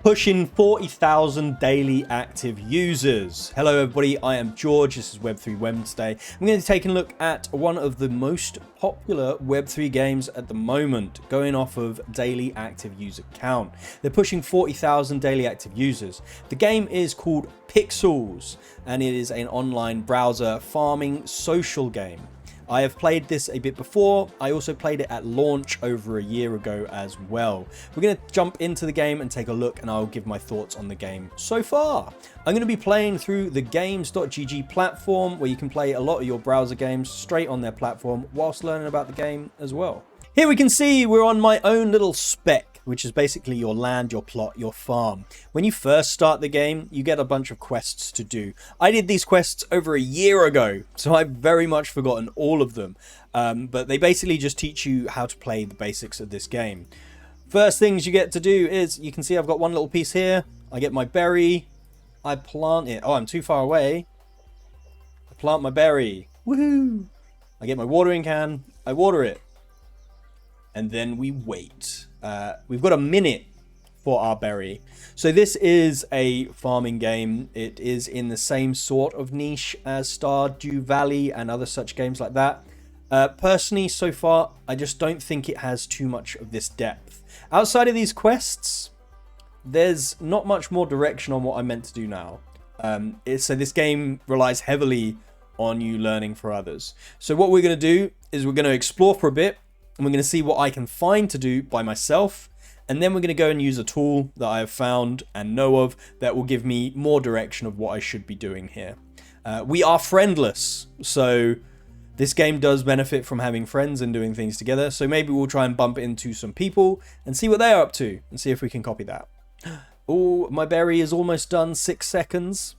Pushing 40,000 daily active users. Hello everybody, I am George, this is Web3 Wednesday. I'm going to be taking a look at one of the most popular Web3 games at the moment, going off of daily active user count. They're pushing 40,000 daily active users. The game is called Pixels, and it is an online browser farming social game. I have played this a bit before. I also played it at launch over a year ago as well. We're going to jump into the game and take a look, and I'll give my thoughts on the game so far. I'm going to be playing through the games.gg platform, where you can play a lot of your browser games straight on their platform whilst learning about the game as well. Here we can see we're on my own little spec, which is basically your land, your plot, your farm. When you first start the game, you get a bunch of quests to do. I did these quests over a year ago, so I've very much forgotten all of them. But they basically just teach you how to play the basics of this game. First things you get to do is, you can see I've got one little piece here. I get my berry. I plant it. Oh, I'm too far away. I plant my berry. Woohoo! I get my watering can. I water it. And then we wait. We've got a minute for our berry. So this is a farming game. It is in the same sort of niche as Stardew Valley and other such games like that. Personally, so far, I just don't think it has too much of this depth. Outside of these quests, there's not much more direction on what I'm meant to do now. So this game relies heavily on you learning for others. So what we're going to do is we're going to explore for a bit, and we're going to see what I can find to do by myself. And then we're going to go and use a tool that I have found and know of that will give me more direction of what I should be doing here. We are friendless, so this game does benefit from having friends and doing things together. So maybe we'll try and bump into some people and see what they're up to and see if we can copy that. Oh, my berry is almost done. 6 seconds.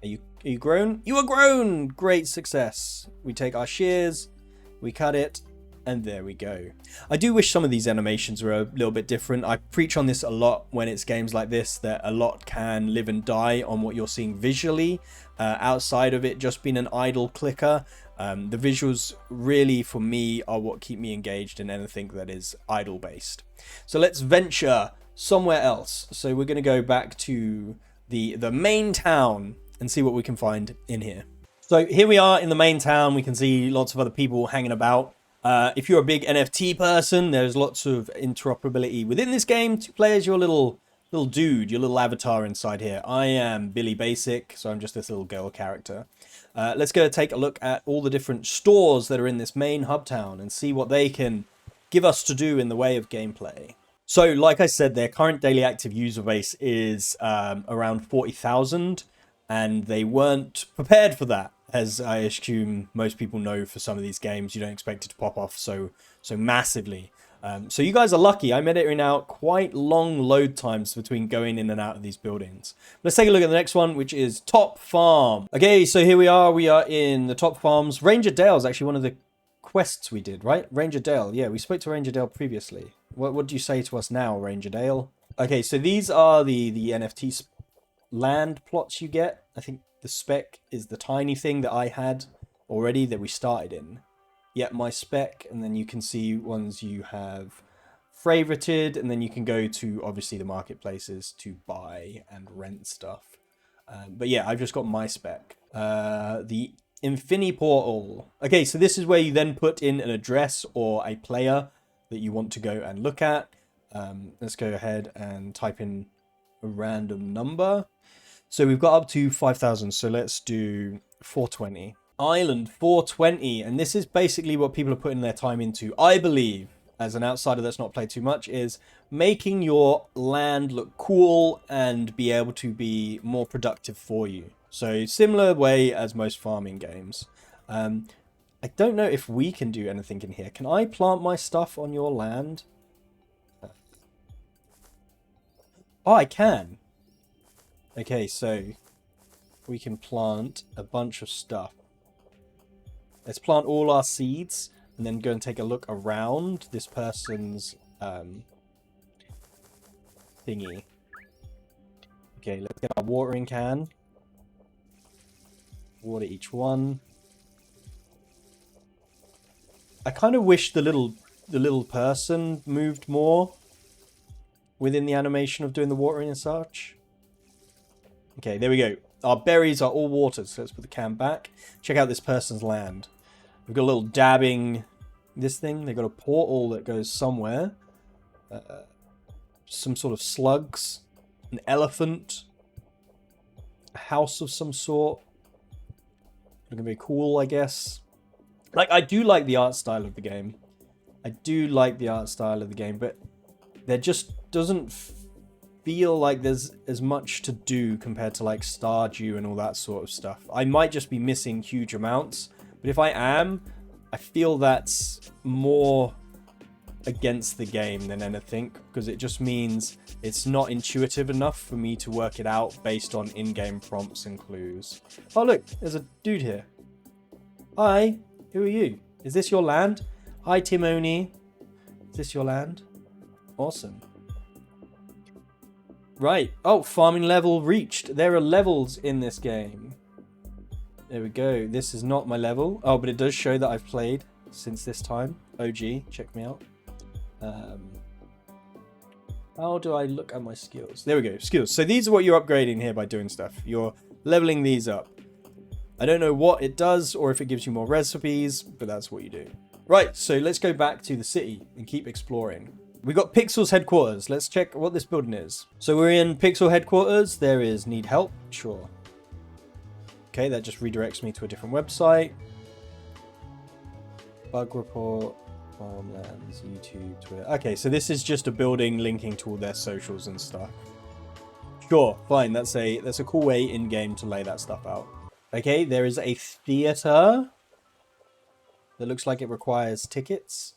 Are you grown? You are grown! Great success. We take our shears, we cut it, and there we go. I do wish some of these animations were a little bit different. I preach on this a lot when it's games like this, that a lot can live and die on what you're seeing visually, outside of it just being an idle clicker. The visuals really, for me, are what keep me engaged in anything that is idle based. So let's venture somewhere else. So we're going to go back to the main town and see what we can find in here. So here we are in the main town. We can see lots of other people hanging about. If you're a big NFT person, there's lots of interoperability within this game to play as your little dude, your little avatar inside here. I am Billy Basic, so I'm just this little girl character. Let's go take a look at all the different stores that are in this main hub town and see what they can give us to do in the way of gameplay. So, like I said, their current daily active user base is around 40,000, and they weren't prepared for that. As I assume most people know, for some of these games, you don't expect it to pop off so massively. So you guys are lucky. I'm editing out quite long load times between going in and out of these buildings. Let's take a look at the next one, which is Top Farm. Okay, so here we are. We are in the Top Farms. Ranger Dale is actually one of the quests we did, right? Ranger Dale. Yeah, we spoke to Ranger Dale previously. What do you say to us now, Ranger Dale? Okay, so these are the NFT land plots you get. I think the spec is the tiny thing that I had already that we started in. Yep, my spec, and then you can see ones you have favorited, and then you can go to, obviously, the marketplaces to buy and rent stuff. But yeah, I've just got my spec. The Infini Portal. Okay, so this is where you then put in an address or a player that you want to go and look at. Let's go ahead and type in a random number. So we've got up to 5,000, so let's do 420. Island 420, and this is basically what people are putting their time into, I believe, as an outsider that's not played too much, is making your land look cool and be able to be more productive for you. So similar way as most farming games. I don't know if we can do anything in here. Can I plant my stuff on your land? Oh, I can. Okay, so we can plant a bunch of stuff. Let's plant all our seeds and then go and take a look around this person's thingy. Okay, let's get our watering can. Water each one. I kind of wish the little person moved more. within the animation of doing the watering and such. Okay, there we go. Our berries are all watered, so let's put the can back. Check out this person's land. We've got a little dabbing this thing. They've got a portal that goes somewhere. Some sort of slugs. An elephant. A house of some sort. Looking very cool, I guess. Like, I do like the art style of the game. But there just doesn't feel like there's as much to do compared to like Stardew and all that sort of stuff. I might just be missing huge amounts, but if I am, I feel that's more against the game than anything, because it just means it's not intuitive enough for me to work it out based on in-game prompts and clues. Oh look, there's a dude here. Hi, who are you? Is this your land? Hi Timoni. Is this your land? Awesome. Right. Oh, farming level reached. There are levels in this game. There we go. This is not my level. Oh, but it does show that I've played since this time. OG. Check me out. How do I look at my skills? There we go. Skills. So these are what you're upgrading here by doing stuff. You're leveling these up. I don't know what it does or if it gives you more recipes, but that's what you do. Right. So let's go back to the city and keep exploring. We got Pixels headquarters. Let's check what this building is. So we're in Pixel headquarters. There is need help. Sure. Okay, that just redirects me to a different website. Bug report, farmlands, YouTube, Twitter. Okay, so this is just a building linking to all their socials and stuff. Sure, fine. That's a cool way in game to lay that stuff out. Okay, there is a theater that looks like it requires tickets.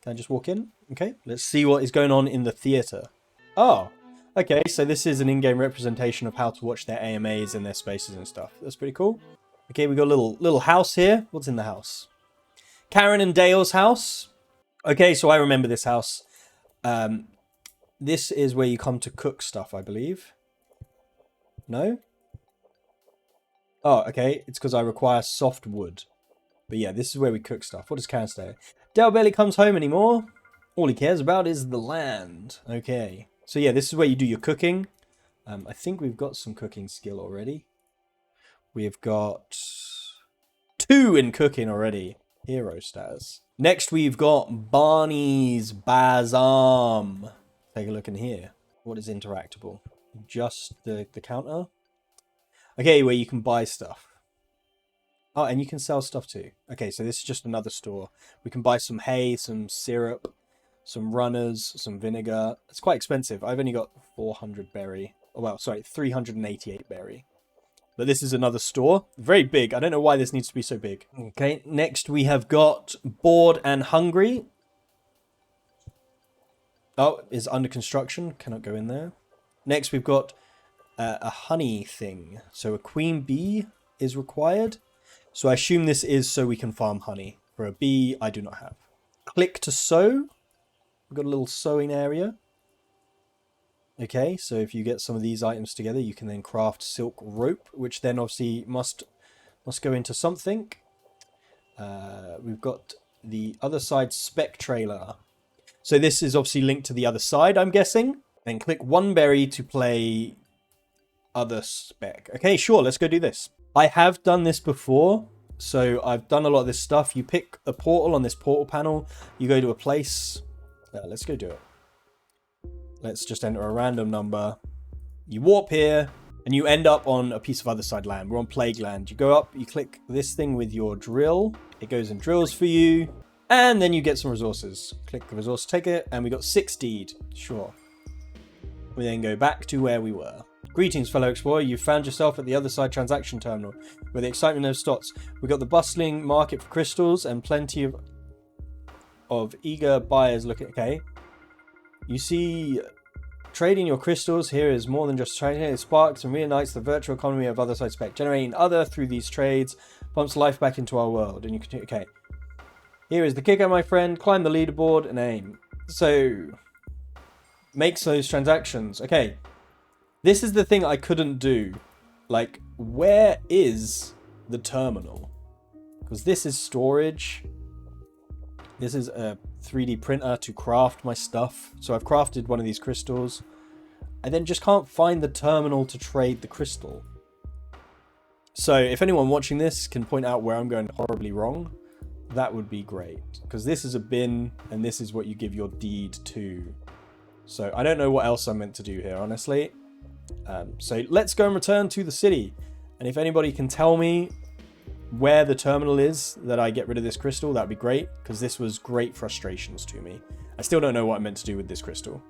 Can I just walk in? Okay, let's see what is going on in the theater. Oh, okay, so this is an in-game representation of how to watch their AMAs and their spaces and stuff. That's pretty cool. Okay, we got a little house here. What's in the house? Karen and Dale's house. Okay, so I remember this house. This is where you come to cook stuff, I believe. No? Oh, okay, it's because I require soft wood. But yeah, this is where we cook stuff. What does Karen say? Dale barely comes home anymore. All he cares about is the land. Okay. So yeah, this is where you do your cooking. I think we've got some cooking skill already. We've got 2 in cooking already. Hero status. Next we've got Barney's Bazaar. Take a look in here. What is interactable? Just the counter. Okay, where you can buy stuff. Oh, and you can sell stuff too. Okay, so this is just another store. We can buy some hay, some syrup, some runners, some vinegar. It's quite expensive. I've only got 400 berry. Oh, well, sorry, 388 berry. But this is another store. Very big. I don't know why this needs to be so big. Okay, next we have got Bored and Hungry. Oh, is under construction. Cannot go in there. Next we've got a honey thing. So a queen bee is required. So I assume this is so we can farm honey. For a bee, I do not have. Click to sew. We've got a little sewing area. Okay, so if you get some of these items together, you can then craft silk rope, which then obviously must go into something. We've got the other side spec trailer. So this is obviously linked to the other side, I'm guessing. Then click one berry to play other spec. Okay, sure, let's go do this. I have done this before, so I've done a lot of this stuff. You pick a portal on this portal panel, you go to a place. Let's go do it. Let's just enter a random number. You warp here, and you end up on a piece of Otherside land. We're on Plague Land. You go up, you click this thing with your drill. It goes and drills for you, and then you get some resources. Click the resource, take it, and we got 6 deed. Sure. We then go back to where we were. Greetings, fellow explorer. You've found yourself at the Otherside transaction terminal, where the excitement never stops. We've got the bustling market for crystals and plenty of eager buyers looking. Okay. You see, trading your crystals here is more than just trading. It sparks and reunites the virtual economy of Otherside spec. Generating other through these trades pumps life back into our world. And you continue. Okay. Here is the kicker, my friend. Climb the leaderboard and aim. So, makes those transactions. Okay. This is the thing I couldn't do. Like, where is the terminal? Because this is storage. This is a 3D printer to craft my stuff. So I've crafted one of these crystals. I then just can't find the terminal to trade the crystal. So if anyone watching this can point out where I'm going horribly wrong, that would be great. Because this is a bin, and this is what you give your deed to. So I don't know what else I'm meant to do here, honestly. So let's go and return to the city. And if anybody can tell me where the terminal is that I get rid of this crystal, that'd be great, because this was great frustrations to me. I still don't know what I'm meant to do with this crystal.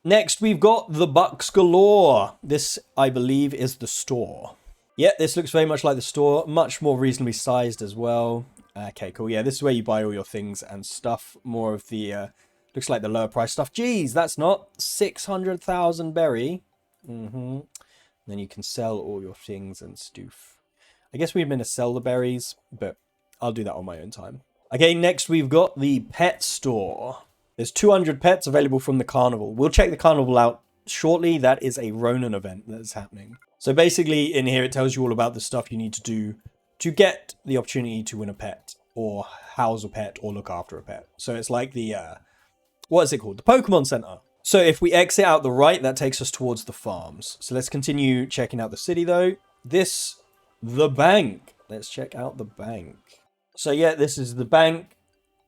Next, we've got the bucks galore. This, I believe, is the store. Yeah, this looks very much like the store, much more reasonably sized as well. Okay, cool. Yeah, this is where you buy all your things and stuff. More of the, looks like the lower price stuff. Geez, that's not 600,000 berry. Then you can sell all your things and stuff. I guess we're going to sell the berries, but I'll do that on my own time. Okay, next we've got the pet store. There's 200 pets available from the carnival. We'll check the carnival out shortly. That is a Ronan event that's happening. So basically in here it tells you all about the stuff you need to do to get the opportunity to win a pet, or house a pet, or look after a pet. So it's like the, what is it called? The Pokemon Center. So if we exit out the right, that takes us towards the farms. So let's continue checking out the city though. The bank. Let's check out the bank. So yeah, this is the bank.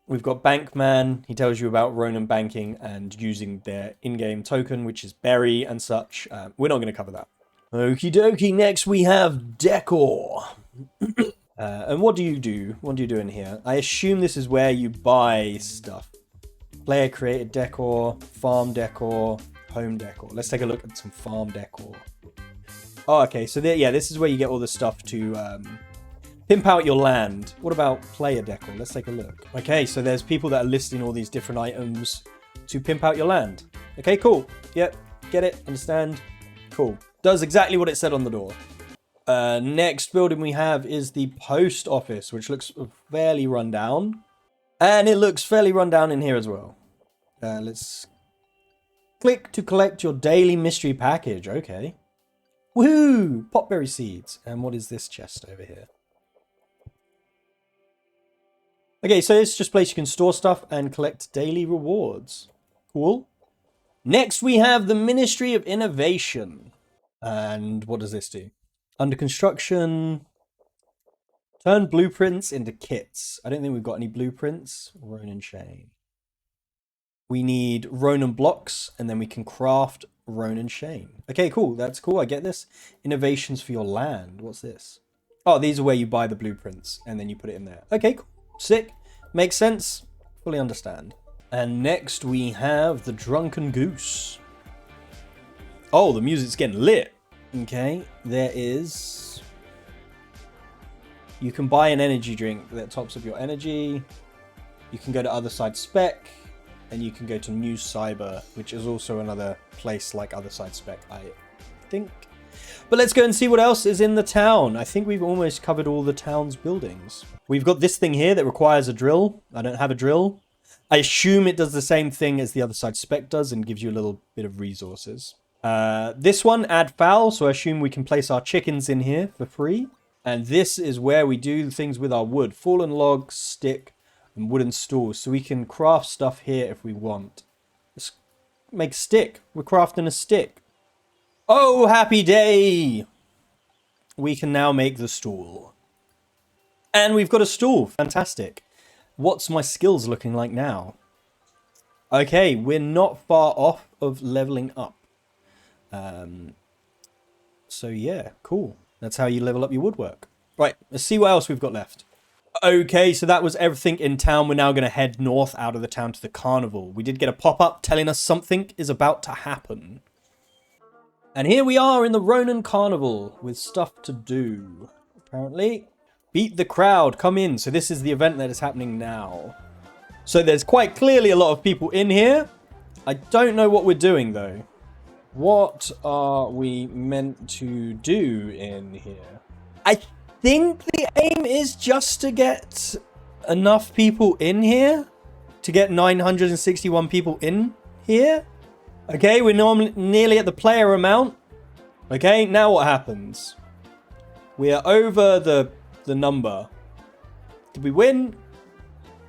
We've got Bankman. He tells you about Ronan banking and using their in-game token, which is berry and such. We're not going to cover that. Okie dokie. Next we have decor. And what do you do? What do you do in here? I assume this is where you buy stuff. Player created decor, farm decor, home decor. Let's take a look at some farm decor. Oh, okay. So yeah, this is where you get all the stuff to pimp out your land. What about player decor? Let's take a look. Okay, so there's people that are listing all these different items to pimp out your land. Okay, cool. Yep, get it, understand. Cool. Does exactly what it said on the door. Next building we have is the post office, which looks fairly run down. And it looks fairly run down in here as well. Let's click to collect your daily mystery package. Okay. Woohoo! Potberry seeds. And what is this chest over here? Okay, so it's just a place you can store stuff and collect daily rewards. Cool. Next, we have the Ministry of Innovation. And what does this do? Under construction, turn blueprints into kits. I don't think we've got any blueprints. Ronan chain. We need Ronan blocks, and then we can craft Ronan chain. Okay, cool. That's cool. I get this. Innovations for your land. What's this? Oh, these are where you buy the blueprints, and then you put it in there. Okay, cool. Sick. Makes sense. Fully understand. And next we have the Drunken Goose. Oh, the music's getting lit. Okay, there is... You can buy an energy drink that tops up your energy. You can go to Otherside Spec. And you can go to New Cyber, which is also another place like Otherside Spec, I think. But let's go and see what else is in the town. I think we've almost covered all the town's buildings. We've got this thing here that requires a drill. I don't have a drill. I assume it does the same thing as the Otherside Spec does and gives you a little bit of resources. This one, add fowl, so I assume we can place our chickens in here for free. And this is where we do things with our wood. Fallen log, stick, and wooden stools. So we can craft stuff here if we want. Let's make a stick. We're crafting a stick. Oh, happy day! We can now make the stool. And we've got a stool. Fantastic. What's my skills looking like now? Okay, we're not far off of leveling up. So yeah, cool. That's how you level up your woodwork. Right, let's see what else we've got left. Okay, so that was everything in town. We're now going to head north out of the town to the carnival. We did get a pop-up telling us something is about to happen. And here we are in the Ronan Carnival with stuff to do, apparently. Beat the crowd, come in. So this is the event that is happening now. So there's quite clearly a lot of people in here. I don't know what we're doing, though. What are we meant to do in here? I think the aim is just to get enough people in here. To get 961 people in here. Okay, we're nearly at the player amount. Okay, now what happens? We are over the number. Did we win?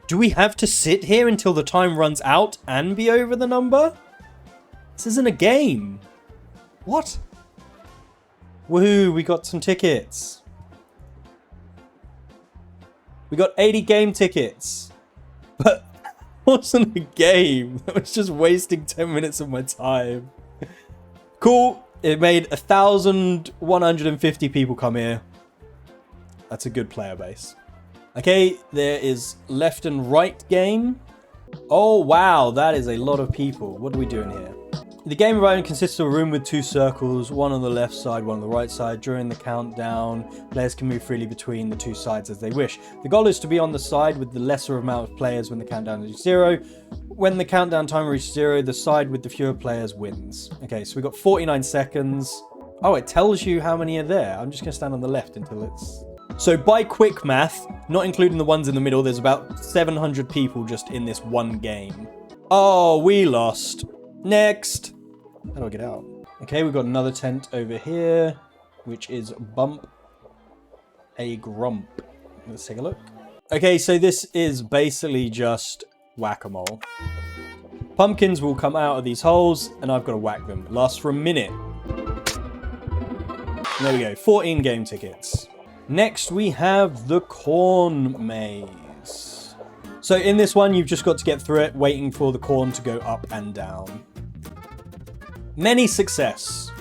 Do we have to sit here until the time runs out and be over the number? This isn't a game. What? Woohoo, we got some tickets. We got 80 game tickets. But it wasn't a game. That was just wasting 10 minutes of my time. Cool. It made 1,150 people come here. That's a good player base. Okay, there is left and right game. Oh, wow, that is a lot of people. What are we doing here? The game environment consists of a room with 2 circles, one on the left side, one on the right side. During the countdown, players can move freely between the 2 sides as they wish. The goal is to be on the side with the lesser amount of players when the countdown is 0. When the countdown timer reaches 0, the side with the fewer players wins. Okay, so we got 49 seconds. Oh, it tells you how many are there. I'm just going to stand on the left until it's... So by quick math, not including the ones in the middle, there's about 700 people just in this one game. Oh, we lost. Next. How do I get out? Okay, we've got another tent over here, which is Bump a Grump. Let's take a look. Okay, so this is basically just whack-a-mole. Pumpkins will come out of these holes, and I've got to whack them. It lasts for a minute. There we go, 14 game tickets. Next, we have the corn maze. So in this one, you've just got to get through it, waiting for the corn to go up and down. Many success.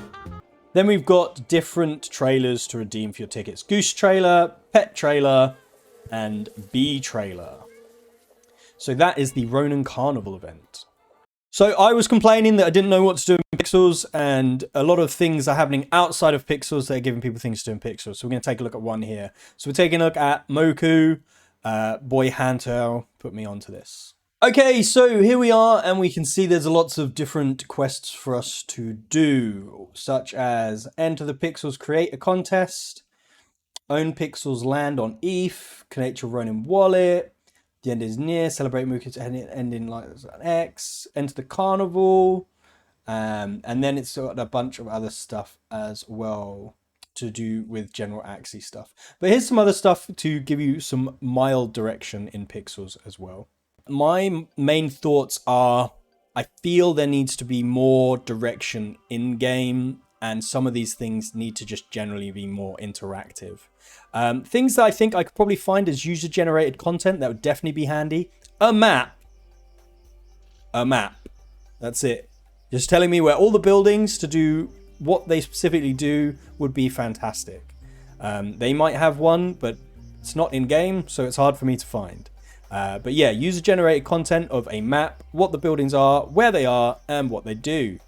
Then we've got different trailers to redeem for your tickets. Goose trailer, pet trailer, and bee trailer. So that is the Ronan Carnival event. So I was complaining that I didn't know what to do in Pixels, and a lot of things are happening outside of Pixels that are giving people things to do in Pixels. So we're going to take a look at one here. So we're taking a look at Moku. Boy Hanto put me onto this. Okay, so here we are, and we can see there's lots of different quests for us to do, such as enter the Pixels, create a contest, own Pixels land on ETH, connect your Ronin wallet, the end is near, celebrate Moku's ending like an X, enter the carnival, and then it's got a bunch of other stuff as well to do with general Axie stuff. But here's some other stuff to give you some mild direction in Pixels as well. My main thoughts are, I feel there needs to be more direction in-game, and some of these things need to just generally be more interactive. Things that I think I could probably find as user-generated content that would definitely be handy. A map. A map. That's it. Just telling me where all the buildings to do what they specifically do would be fantastic. They might have one, but it's not in-game, so it's hard for me to find. But yeah, user-generated content of a map, what the buildings are, where they are, and what they do.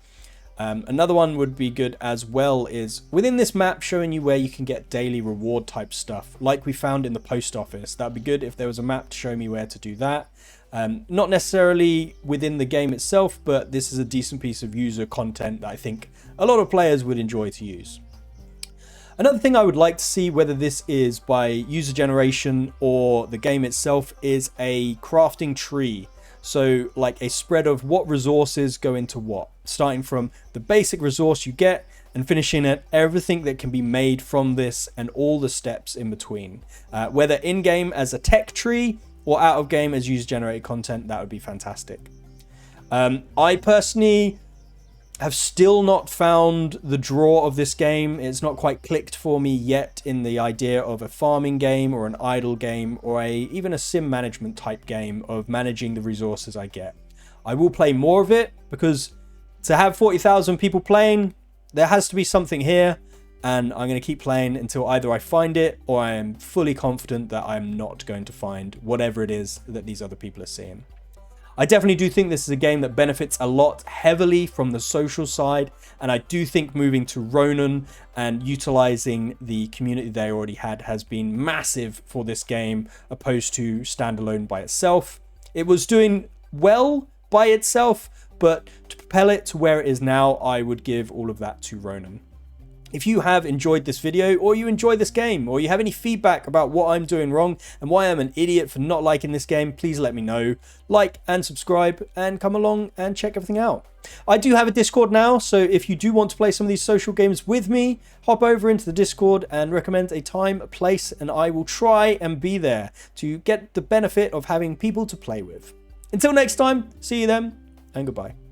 Another one would be good as well is within this map showing you where you can get daily reward type stuff, like we found in the post office. That would be good if there was a map to show me where to do that. Not necessarily within the game itself, but this is a decent piece of user content that I think a lot of players would enjoy to use. Another thing I would like to see, whether this is by user generation or the game itself, is a crafting tree. So like a spread of what resources go into what, starting from the basic resource you get and finishing at everything that can be made from this and all the steps in between. Whether in-game as a tech tree or out of game as user-generated content, that would be fantastic. I personally have still not found the draw of this game. It's not quite clicked for me yet in the idea of a farming game or an idle game or even a sim management type game of managing the resources I get. I will play more of it because to have 40,000 people playing, there has to be something here, and I'm going to keep playing until either I find it or I am fully confident that I'm not going to find whatever it is that these other people are seeing. I definitely do think this is a game that benefits a lot heavily from the social side, and I do think moving to Ronan and utilizing the community they already had has been massive for this game, opposed to standalone by itself. It was doing well by itself, but to propel it to where it is now, I would give all of that to Ronan. If you have enjoyed this video, or you enjoy this game, or you have any feedback about what I'm doing wrong and why I'm an idiot for not liking this game, please let me know. Like and subscribe and come along and check everything out. I do have a Discord now, so if you do want to play some of these social games with me, hop over into the Discord and recommend a time, a place, and I will try and be there to get the benefit of having people to play with. Until next time, see you then, and goodbye.